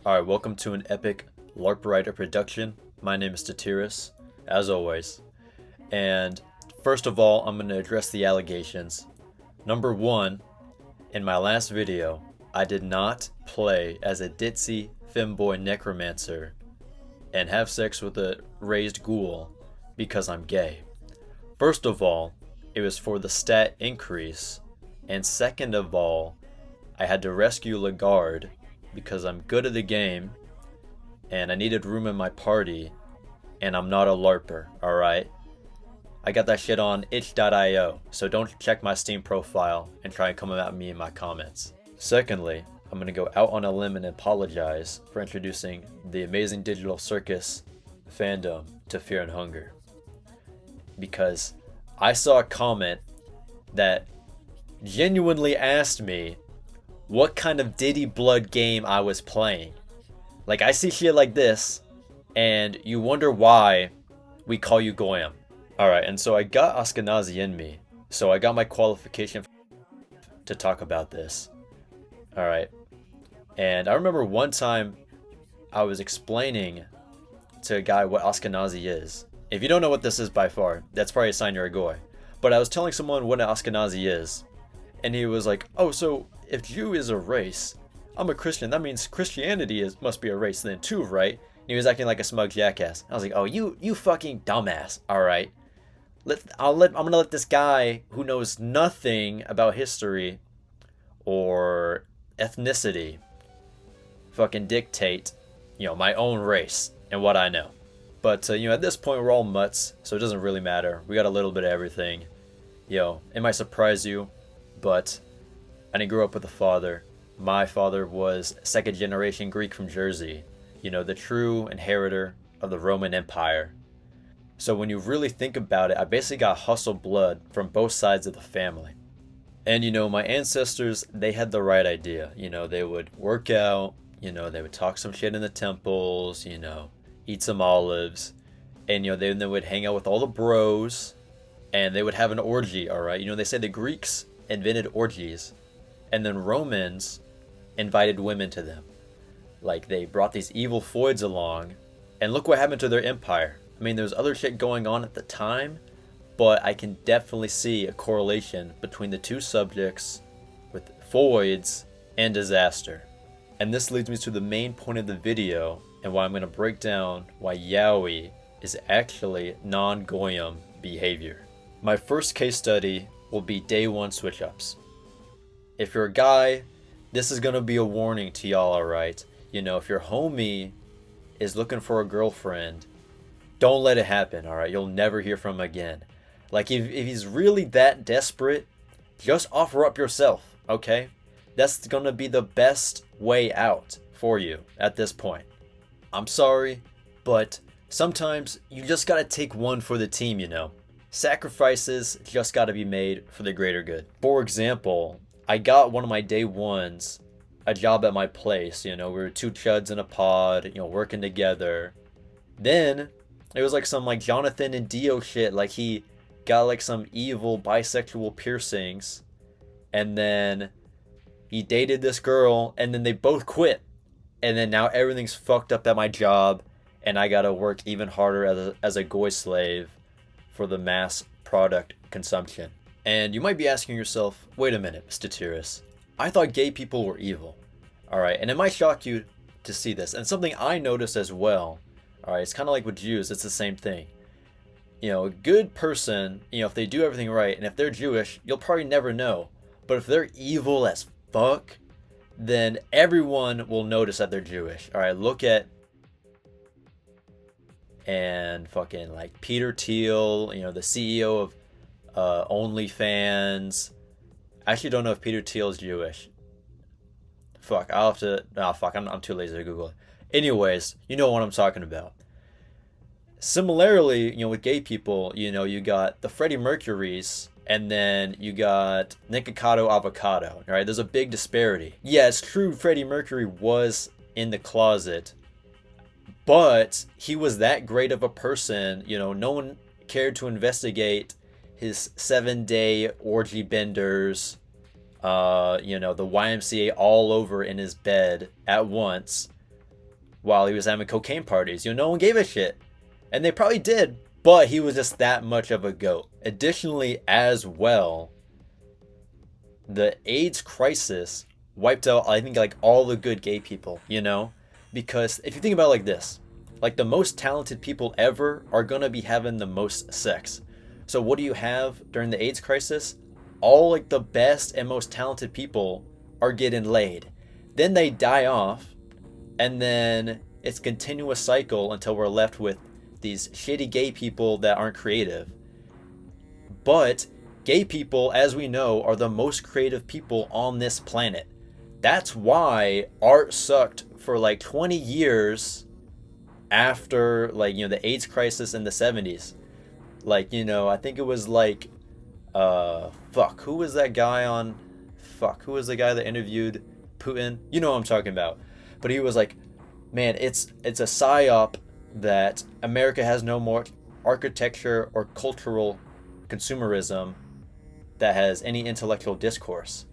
Alright, welcome to an epic LARP writer production. My name is Tatiris, as always. And first of all, I'm going to address the allegations. Number one, in my last video, I did not play as a ditzy femboy necromancer and have sex with a raised ghoul because I'm gay. First of all, it was for the stat increase, and second of all, I had to rescue Lagarde because I'm good at the game and I needed room in my party and I'm not a LARPer, alright? I got that shit on itch.io, so don't check my Steam profile and try and come at me in my comments. Secondly, I'm gonna go out on a limb and apologize for introducing the Amazing Digital Circus fandom to Fear and Hunger. Because I saw a comment that genuinely asked me what kind of Diddy Blood game I was playing. Like, I see shit like this, and you wonder why we call you goyam. Alright, and so I got Ashkenazi in me, so I got my qualification to talk about this. Alright, and I remember one time I was explaining to a guy what Ashkenazi is. If you don't know what this is by far, that's probably a sign you're a goy. But I was telling someone what an Ashkenazi is, and he was like, oh, so if Jew is a race, I'm a Christian, that means Christianity must be a race then too, right? And he was acting like a smug jackass. I was like, oh, you fucking dumbass. Alright. I'm gonna let this guy who knows nothing about history or ethnicity fucking dictate, my own race and what I know. But, at this point we're all mutts, so it doesn't really matter. We got a little bit of everything. It might surprise you, but I didn't grow up with a father. My father was second generation Greek from Jersey, the true inheritor of the Roman Empire. So when you really think about it, I basically got hustle blood from both sides of the family. And my ancestors, they had the right idea. They would work out, they would talk some shit in the temples, eat some olives, and they would hang out with all the bros, and they would have an orgy, alright? They say the Greeks invented orgies, and then Romans invited women to them. Like, they brought these evil foids along, and look what happened to their empire. I mean, there's other shit going on at the time, but I can definitely see a correlation between the two subjects with foids and disaster. And this leads me to the main point of the video, and why I'm going to break down why Yaoi is actually non-Goyim behavior. My first case study will be day one switchups. If you're a guy, this is going to be a warning to y'all, alright? If your homie is looking for a girlfriend, don't let it happen, alright? You'll never hear from him again. Like, if he's really that desperate, just offer up yourself, okay? That's going to be the best way out for you at this point. I'm sorry, but sometimes you just got to take one for the team, Sacrifices just got to be made for the greater good. For example, I got one of my day ones a job at my place. We were two chuds in a pod, working together. Then it was like some Jonathan and Dio shit. Like, he got some evil bisexual piercings, and then he dated this girl, and then they both quit. And then now everything's fucked up at my job, and I gotta work even harder as a goy slave for the mass product consumption. And you might be asking yourself, wait a minute, Mr. Tiris, I thought gay people were evil. Alright, and it might shock you to see this. And something I noticed as well, alright, it's kind of like with Jews, it's the same thing. A good person, if they do everything right, and if they're Jewish, you'll probably never know. But if they're evil as fuck, then everyone will notice that they're Jewish. Alright, look at and fucking Peter Thiel, the CEO of OnlyFans. I actually don't know if Peter Thiel is Jewish. Fuck, I'll have to... Nah, fuck, I'm too lazy to Google it. Anyways, you know what I'm talking about. Similarly, with gay people, you got the Freddie Mercurys, and then you got Nikocado Avocado, right? There's a big disparity. Yeah, it's true Freddie Mercury was in the closet, but he was that great of a person, no one cared to investigate his 7-day orgy benders, the YMCA all over in his bed at once. while he was having cocaine parties. No one gave a shit. And they probably did, but he was just that much of a goat. Additionally, as well, the AIDS crisis wiped out, I think, like all the good gay people, Because if you think about it like this, like the most talented people ever are gonna be having the most sex. So what do you have during the AIDS crisis? All like the best and most talented people are getting laid. Then they die off, and then it's a continuous cycle until we're left with these shitty gay people that aren't creative. But gay people, as we know, are the most creative people on this planet. That's why art sucked for like 20 years after, like, the AIDS crisis in the 70s. Like, I think it was like, who was that guy on, who was the guy that interviewed Putin? You know what I'm talking about. But he was like, man, it's a psyop that America has no more architecture or cultural consumerism that has any intellectual discourse.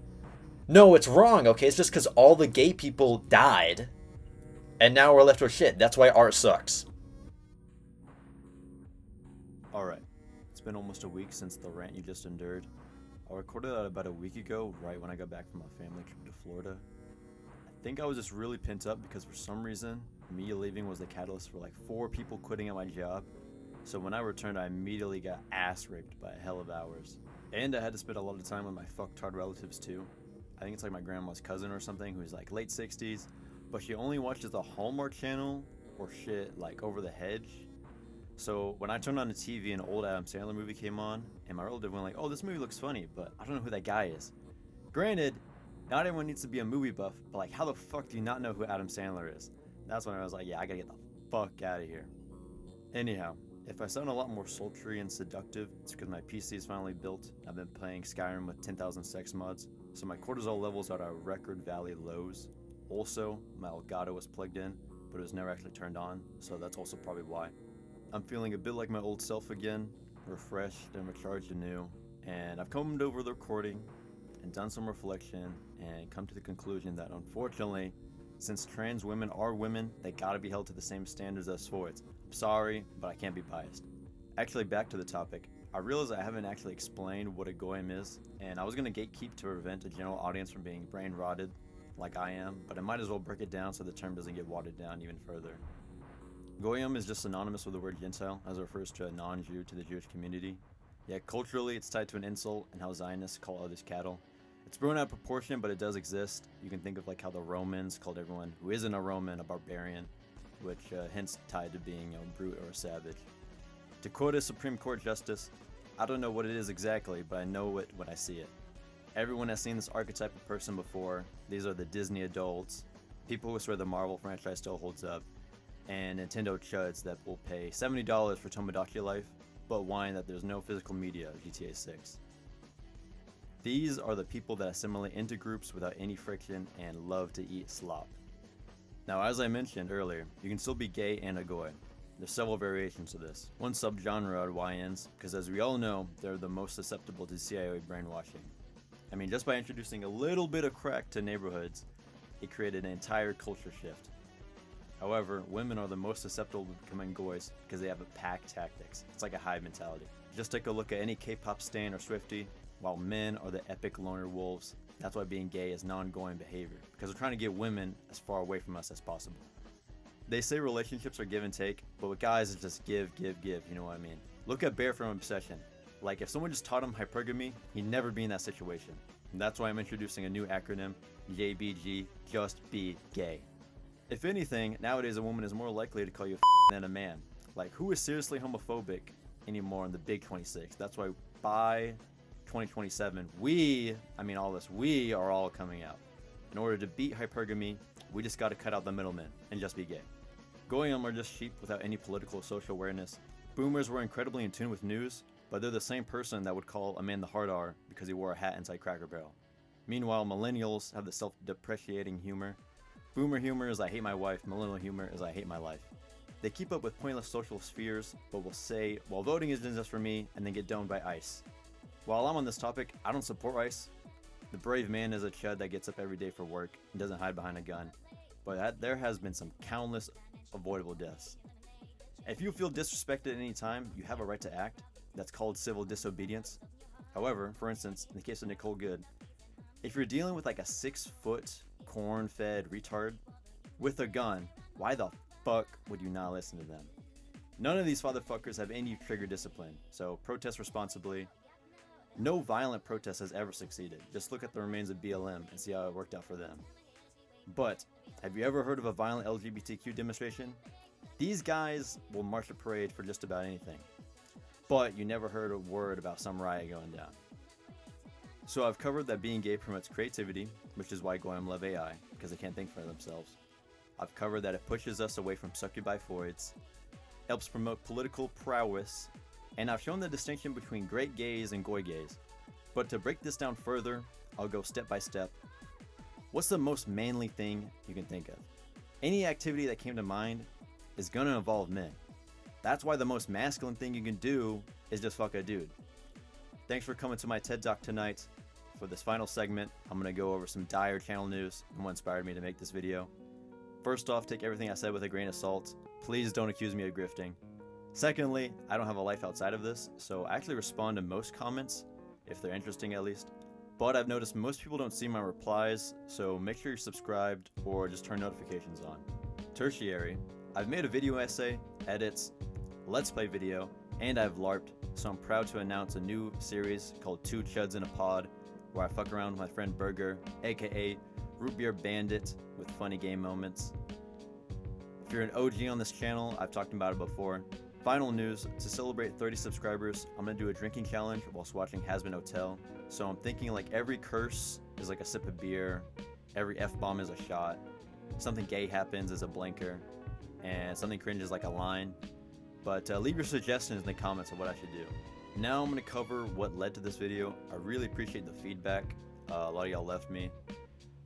No, it's wrong, okay? It's just because all the gay people died, and now we're left with shit. That's why art sucks. Alright, it's been almost a week since the rant you just endured. I recorded that about a week ago, right when I got back from a family trip to Florida. I think I was just really pent up because for some reason, me leaving was the catalyst for like 4 people quitting at my job. So when I returned, I immediately got ass raped by a hell of hours. And I had to spend a lot of time with my fucktard relatives too. I think it's like my grandma's cousin or something who's like late 60s, but she only watches the Hallmark Channel or shit like Over the Hedge. So when I turned on the TV, an old Adam Sandler movie came on, and my relative went like, oh, this movie looks funny, but I don't know who that guy is. Granted, not everyone needs to be a movie buff, but like, how the fuck do you not know who Adam Sandler is? That's when I was like, yeah, I gotta get the fuck out of here. Anyhow, if I sound a lot more sultry and seductive, it's because my PC is finally built. I've been playing Skyrim with 10,000 sex mods, so my cortisol levels are at record valley lows. Also, my Elgato was plugged in, but it was never actually turned on, so that's also probably why. I'm feeling a bit like my old self again, refreshed and recharged anew, and I've combed over the recording and done some reflection and come to the conclusion that unfortunately, since trans women are women, they gotta be held to the same standards as voids. I'm sorry, but I can't be biased. Actually, back to the topic. I realize I haven't actually explained what a goyam is, and I was gonna gatekeep to prevent a general audience from being brain rotted like I am, but I might as well break it down so the term doesn't get watered down even further. Goyam is just synonymous with the word Gentile, as it refers to a non-Jew to the Jewish community. Yet culturally, it's tied to an insult and how Zionists call others cattle. It's blown out of proportion, but it does exist. You can think of like how the Romans called everyone who isn't a Roman a barbarian, which hence tied to being a brute or a savage. To quote a Supreme Court justice, I don't know what it is exactly, but I know it when I see it. Everyone has seen this archetype of person before. These are the Disney adults, people who swear the Marvel franchise still holds up, and Nintendo chuds that will pay $70 for Tomodachi Life, but whine that there's no physical media of GTA 6. These are the people that assimilate into groups without any friction and love to eat slop. Now, as I mentioned earlier, you can still be gay and a goy. There's several variations of this. One subgenre are YNs, because as we all know, they're the most susceptible to CIA brainwashing. I mean, just by introducing a little bit of crack to neighborhoods, it created an entire culture shift. However, women are the most susceptible to becoming goys because they have a pack tactics. It's like a hive mentality. Just take a look at any K-pop stan or Swiftie, while men are the epic loner wolves. That's why being gay is non-Goyim behavior, because we're trying to get women as far away from us as possible. They say relationships are give and take, but with guys it's just give, you know what I mean? Look at Bear from Obsession. Like, if someone just taught him hypergamy, he'd never be in that situation. And that's why I'm introducing a new acronym, JBG, just be gay. If anything, nowadays a woman is more likely to call you a than a man. Like, who is seriously homophobic anymore in the big 26? That's why by 2027, we are all coming out. In order to beat hypergamy, we just gotta cut out the middlemen and just be gay. Goyim are just sheep without any political or social awareness. Boomers were incredibly in tune with news, but they're the same person that would call a man the hard R because he wore a hat inside Cracker Barrel. Meanwhile, millennials have the self-depreciating humor. Boomer humor is I hate my wife, millennial humor is I hate my life. They keep up with pointless social spheres, but will say, well, voting isn't just for me, and then get donned by ICE. While I'm on this topic, I don't support ICE. The brave man is a chud that gets up every day for work and doesn't hide behind a gun. but there has been some countless avoidable deaths. If you feel disrespected at any time, you have a right to act. That's called civil disobedience. However, for instance, in the case of Nicole Good, if you're dealing with like a 6-foot corn-fed retard with a gun, why the fuck would you not listen to them? None of these fatherfuckers have any trigger discipline, so protest responsibly. No violent protest has ever succeeded. Just look at the remains of BLM and see how it worked out for them. But, have you ever heard of a violent LGBTQ demonstration? These guys will march a parade for just about anything. But you never heard a word about some riot going down. So I've covered that being gay promotes creativity, which is why goyim love AI, because they can't think for themselves. I've covered that it pushes us away from succubi foids, helps promote political prowess, and I've shown the distinction between great gays and goy gays. But to break this down further, I'll go step by step. What's the most manly thing you can think of? Any activity that came to mind is gonna involve men. That's why the most masculine thing you can do is just fuck a dude. Thanks for coming to my TED Talk tonight. For this final segment, I'm gonna go over some dire channel news and what inspired me to make this video. First off, take everything I said with a grain of salt. Please don't accuse me of grifting. Secondly, I don't have a life outside of this, so I actually respond to most comments, if they're interesting at least. But I've noticed most people don't see my replies, so make sure you're subscribed or just turn notifications on. Tertiary, I've made a video essay, edits, let's play video, and I've LARPed, so I'm proud to announce a new series called Two Chuds in a Pod, where I fuck around with my friend Burger, aka Root Beer Bandit, with funny game moments. If you're an OG on this channel, I've talked about it before. Final news, to celebrate 30 subscribers, I'm gonna do a drinking challenge whilst watching Hazbin Hotel. So I'm thinking like every curse is like a sip of beer, every F-bomb is a shot, something gay happens is a blinker, and something cringe is like a line. But leave your suggestions in the comments of what I should do. Now I'm gonna cover what led to this video. I really appreciate the feedback a lot of y'all left me.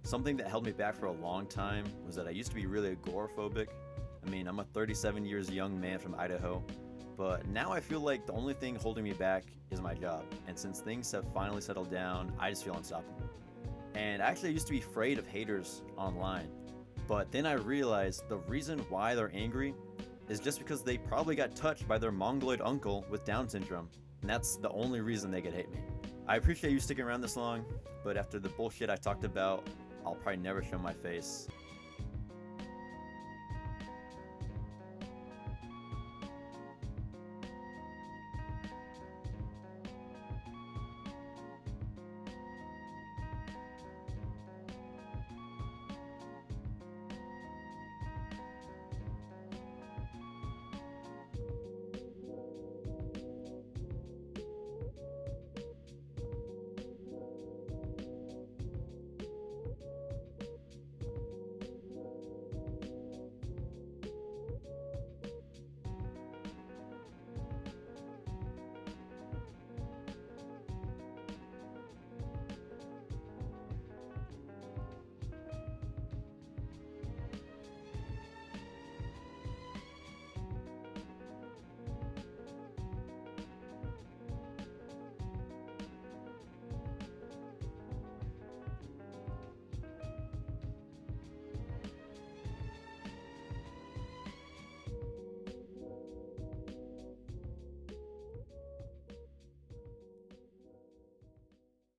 Something that held me back for a long time was that I used to be really agoraphobic. I mean, I'm a 37 years young man from Idaho, but now I feel like the only thing holding me back is my job. And since things have finally settled down, I just feel unstoppable. And actually I used to be afraid of haters online, but then I realized the reason why they're angry is just because they probably got touched by their mongoloid uncle with Down syndrome, and that's the only reason they could hate me. I appreciate you sticking around this long, but after the bullshit I talked about, I'll probably never show my face.